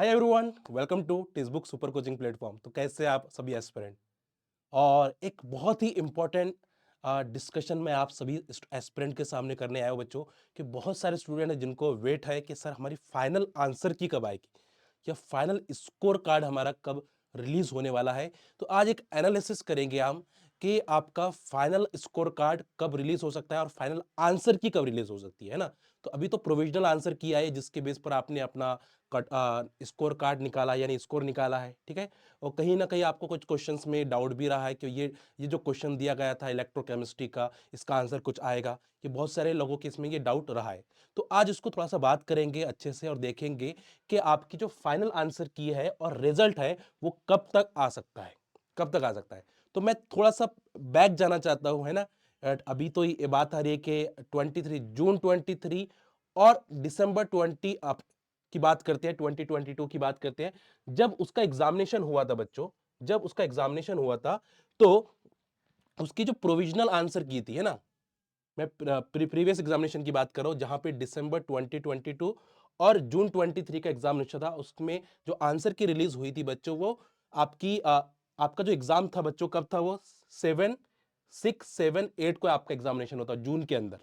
Hi everyone, welcome to textbook super coaching platform. तो कैसे आप सभी एस्पिरेंट, और एक बहुत ही इंपॉर्टेंट डिस्कशन में आप सभी एस्पिरेंट के सामने करने आए हो बच्चों, कि बहुत सारे स्टूडेंट हैं जिनको वेट है कि सर हमारी फाइनल आंसर की कब आएगी या फाइनल स्कोर कार्ड हमारा कब रिलीज होने वाला है। तो आज एक एनालिसिस करेंगे हम कि आपका फाइनल स्कोर कार्ड कब रिलीज हो सकता है और फाइनल आंसर की कब रिलीज हो सकती है ना। तो अभी तो प्रोविजनल आंसर की आए जिसके बेस पर आपने अपना स्कोर कार्ड निकाला यानी स्कोर निकाला है, ठीक है। और कहीं ना कहीं आपको कुछ क्वेश्चंस में डाउट भी रहा है कि ये जो क्वेश्चन दिया गया था इलेक्ट्रोकेमिस्ट्री का, इसका आंसर कुछ आएगा। ये बहुत सारे लोगों के इसमें ये डाउट रहा है। तो आज इसको थोड़ा सा बात करेंगे अच्छे से और देखेंगे कि आपकी जो फाइनल आंसर की है और रिजल्ट है वो कब तक आ सकता है, कब तक आ सकता है। तो मैं थोड़ा सा बैक जाना चाहता हूं, है ना। अभी तो ये बात आ रही है कि 23 जून 23 और दिसंबर 20 आप की बात करते हैं, 2022 की बात करते हैं, जब उसका एग्जामिनेशन हुआ था बच्चों। जब उसका एग्जामिनेशन हुआ था तो उसकी जो प्रोविजनल आंसर की थी, है ना। मैं प्रीवियस एग्जामिनेशन की बात कर रहा हूं जहां पे दिसंबर 2022 और जून 23 का एग्जामिनेशन था, उसमें जो आंसर की रिलीज हुई थी बच्चों, वो आपकी आपका जो एग्जाम था बच्चों कब था, वो 7, 6, 7, 8 को आपका एग्जामिनेशन होता जून के अंदर,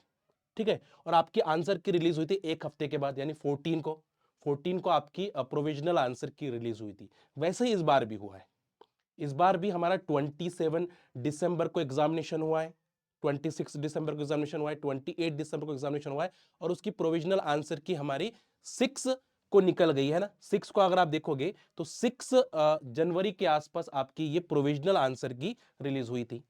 ठीक है। और आपकी आंसर की रिलीज हुई थी एक हफ्ते के बाद यानी 14 को आपकी प्रोविजनल आंसर की रिलीज हुई थी। वैसे ही इस बार भी हुआ है। इस बार भी हमारा 27 दिसंबर को एग्जामिनेशन हुआ है, 26 दिसंबर को एग्जामिनेशन हुआ है, 28 दिसंबर को एग्जामिनेशन हुआ है, और उसकी प्रोविजनल आंसर की हमारी 6 को निकल गई है ना। 6 को अगर आप देखोगे तो 6 जनवरी के आसपास आपकी ये प्रोविजनल आंसर की रिलीज हुई थी।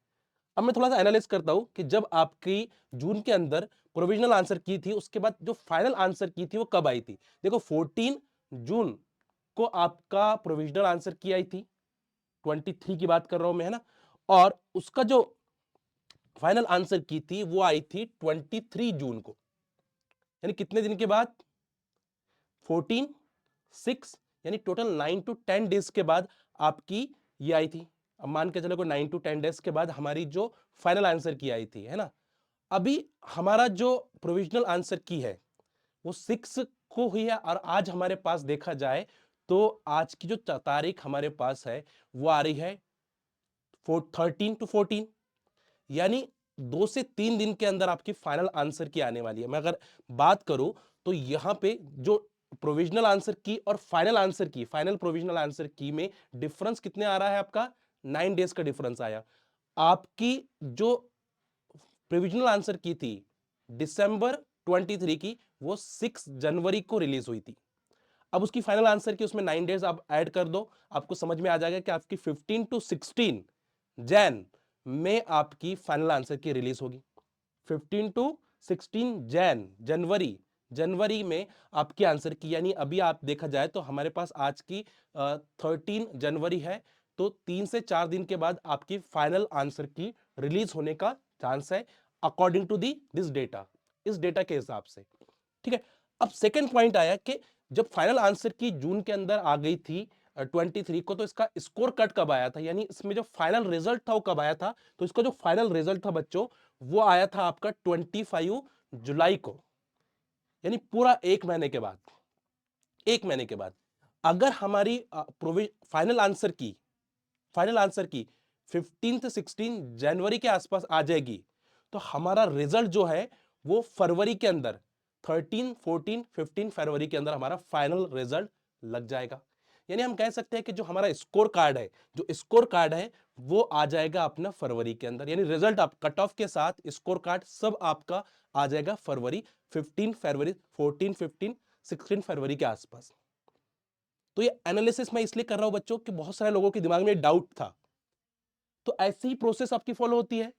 अब मैं थोड़ा सा एनालाइज करता हूं कि जब आपकी जून के अंदर प्रोविजनल आंसर की थी, उसके बाद जो फाइनल आंसर की थी वो कब आई थी। देखो 14 जून को आपका प्रोविजनल आंसर की आई थी, 23 की बात कर रहा हूं मैं, है ना। और उसका जो फाइनल आंसर की थी वो आई थी 23 जून को, यानी कितने दिन के बाद, 14, 6, यानी टोटल 9 to 10 डेज के बाद आपकी ये आई थी। अब मान के चलो को 9 to 10 डेज के बाद हमारी जो फाइनल आंसर की आई थी, है ना। अभी हमारा जो प्रोविजनल आंसर की है वो 6 को हुई है, और आज हमारे पास देखा जाए तो आज की जो तारीख हमारे पास है वो आ रही है 13 to 14, यानी 2 से 3 दिन के अंदर आपकी फाइनल आंसर की आने वाली है। मैं अगर बात करूं तो यहां पे जो प्रोविजनल आंसर की और फाइनल आंसर की, फाइनल प्रोविजनल आंसर की में डिफरेंस कितने आ रहा है आपका, 9 डेज का डिफरेंस आया। आपकी जो प्रोविजनल आंसर की थी दिसंबर 23 की, वो 6 जनवरी को रिलीज हुई थी। अब उसकी फाइनल आंसर की उसमें 9 डेज आप ऐड कर दो, आपको समझ में आ जाएगा कि आपकी 15 to 16 जैन में आपकी फाइनल आंसर की रिलीज होगी। 15 to 16 जैन, जनवरी, जनवरी में आपकी आंसर की, यानी अभी आप देखा जाए तो हमारे पास आज की 13 जनवरी है, तो 3 से 4 दिन के बाद आपकी फाइनल आंसर की रिलीज होने का चांस है, according to the this data, इस डेटा के हिसाब से, ठीक है। अब सेकेंड पॉइंट आया कि जब फाइनल आंसर की जून के अंदर आ गई थी 23 को, तो इसका स्कोर कट कब आया था, यानी इसमें जो फाइनल रिजल्ट था वो कब आया था। तो इसका जो फाइनल रिजल्ट था बच्चों वो आया था आपका 25 जुलाई को, यानी पूरा एक महीने के बाद, एक महीने के बाद। अगर हमारी फाइनल आंसर की, फाइनल आंसर की 15 से 16 जनवरी के आसपास आ जाएगी, तो हमारा रिजल्ट जो है वो फरवरी के अंदर 13, 14, 15 फरवरी के अंदर हमारा फाइनल रिजल्ट लग जाएगा। यानी हम कह सकते हैं कि जो हमारा स्कोर कार्ड है, जो स्कोर कार्ड है वो आ जाएगा अपना फरवरी के अंदर, यानी रिजल्ट आप कट ऑफ के साथ स्कोर कार्ड सब आपका आ जाएगा फरवरी, 15 फरवरी, 14, 15, 16 फरवरी के आसपास। तो ये एनालिसिस मैं इसलिए कर रहा हूं बच्चों कि बहुत सारे लोगों के दिमाग में डाउट था। तो ऐसी ही प्रोसेस आपकी फॉलो होती है।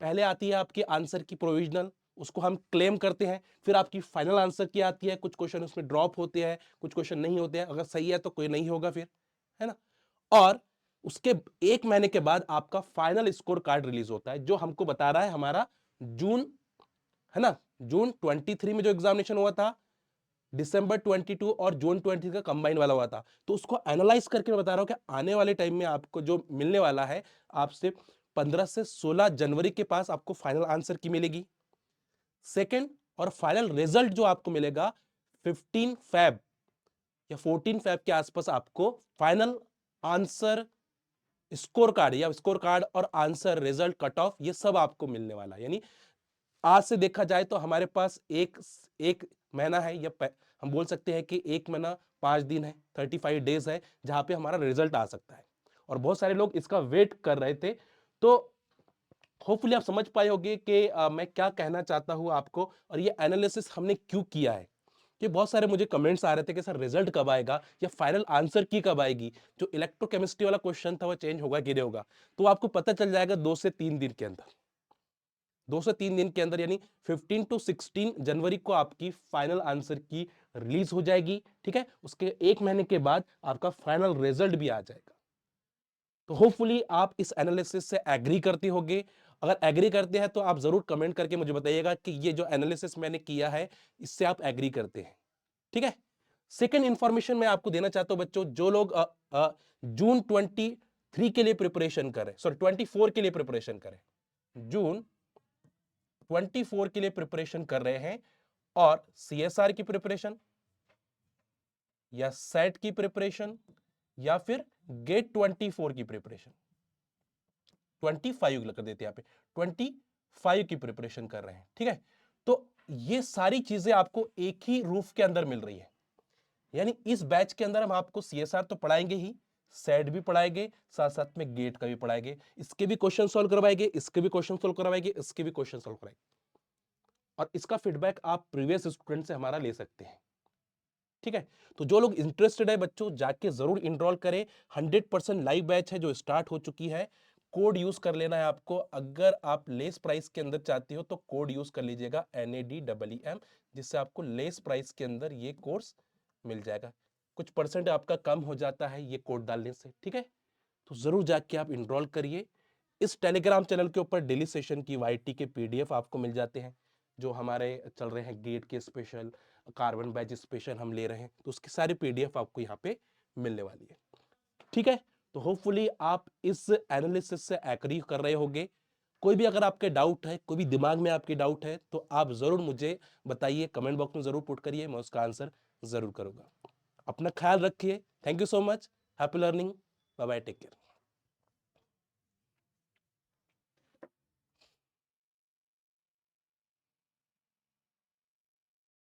पहले आती है आपकी आंसर की प्रोविजनल, उसको हम क्लेम करते हैं, फिर आपकी फाइनल आंसर की आती है, कुछ क्वेश्चन उसमें ड्रॉप होते हैं, कुछ क्वेश्चन नहीं होते हैं, अगर सही है तो कोई नहीं होगा फिर, है ना। और उसके एक महीने के बाद आपका फाइनल स्कोर कार्ड रिलीज होता है, जो हमको बता रहा है हमारा जून, है ना। जून 23 में जो एग्जामिनेशन हुआ था, दिसंबर 22 और जून 23 का कंबाइन वाला हुआ था। तो उसको एनालाइज करके मैं बता रहा हूं कि आने वाले टाइम में आपको जो मिलने वाला है, आपसे 15 से 16 जनवरी के पास आपको फाइनल आंसर की मिलेगी। सेकंड, और फाइनल रिजल्ट जो आपको मिलेगा 15 फेब, या 14 फेब के आसपास आपको फाइनल आंसर स्कोर कार्ड या स्कोर कार्ड और आंसर रिजल्ट कट ऑफ ये सब आपको मिलने वाला है। यानी आज से देखा जाए तो हमारे पास एक महीना है या हम बोल सकते हैं कि एक महीना 5 दिन है, 35 डेज है, जहां पे हमारा रिजल्ट आ सकता है। और बहुत सारे लोग इसका वेट कर रहे थे। तो होपफुली आप समझ पाए होंगे कि मैं क्या कहना चाहता हूं आपको और ये एनालिसिस हमने क्यों किया है। कि बहुत सारे मुझे कमेंट्स आ रहे थे कि सर रिजल्ट कब आएगा या फाइनल आंसर की कब आएगी, जो इलेक्ट्रोकेमिस्ट्री वाला क्वेश्चन था वो चेंज होगा कि नहीं होगा। तो आपको पता चल जाएगा 2 से 3 दिन के अंदर, 2 से 3 दिन के अंदर, यानी 15 टू 16 जनवरी को आपकी फाइनल आंसर की रिलीज हो जाएगी। ठीक है, उसके एक महीने के बाद आपका फाइनल रिजल्ट भी आ जाएगा। तो होपफुली आप इस एनालिसिस से एग्री करते होंगे। अगर एग्री करते हैं तो आप जरूर कमेंट करके मुझे बताइएगा कि ये जो एनालिसिस मैंने किया है इससे आप एग्री करते हैं। ठीक है, सेकेंड इंफॉर्मेशन मैं आपको देना चाहता हूं बच्चों, जो लोग जून 23 के लिए प्रिपरेशन करें, सॉरी 24 के लिए प्रिपरेशन करें, जून 24 के लिए प्रिपरेशन कर रहे हैं और सीएसआर की प्रिपरेशन या सेट की प्रिपरेशन या फिर गेट 24 की प्रिपरेशन, 25 कर देते हैं यहाँ पे, 25 की प्रिपरेशन कर रहे हैं। ठीक है, तो ये सारी चीजें आपको एक ही रूफ के अंदर मिल रही है। यानी इस बैच के अंदर हम आपको सीएसआर तो पढ़ाएंगे ही, सेट भी पढ़ाएंगे, साथ साथ में गेट का भी पढ़ाएंगे, इसके भी क्वेश्चन सॉल्व करवाएंगे, इसके भी क्वेश्चन सॉल्व करवाएंगे, इसके भी क्वेश्चन सॉल्व कराएंगे। और इसका फीडबैक आप प्रीवियस स्टूडेंट से हमारा ले सकते हैं। ठीक है, तो जो लोग इंटरेस्टेड है बच्चों, जाके जरूर इनरोल करें। 100% लाइव बैच है जो स्टार्ट हो चुकी है। कोड यूज कर लेना है आपको। अगर आप लेस प्राइस के अंदर चाहते हो तो कोड यूज कर लीजिएगा NADEEM, जिससे आपको लेस प्राइस के अंदर ये कोर्स मिल जाएगा। कुछ परसेंट आपका कम हो जाता है ये कोड डालने से। ठीक है, तो जरूर जाके आप इनरोल करिए। इस टेलीग्राम चैनल के ऊपर डेली सेशन की YT के PDF आपको मिल जाते हैं, जो हमारे चल रहे हैं गेट के स्पेशल, कार्बन बैच स्पेशल हम ले रहे हैं, तो उसकी सारी PDF आपको यहाँ पे मिलने वाली है। ठीक है, तो होपफुली आप इस एनालिसिस से एग्री कर रहे होंगे। कोई भी अगर आपके डाउट है, कोई भी दिमाग में आपके डाउट है, तो आप जरूर मुझे बताइए, कमेंट बॉक्स में जरूर पुट करिए, मैं उसका आंसर जरूर करूंगा। अपना ख्याल रखिए। Thank you so much. Happy learning. Bye bye, take care.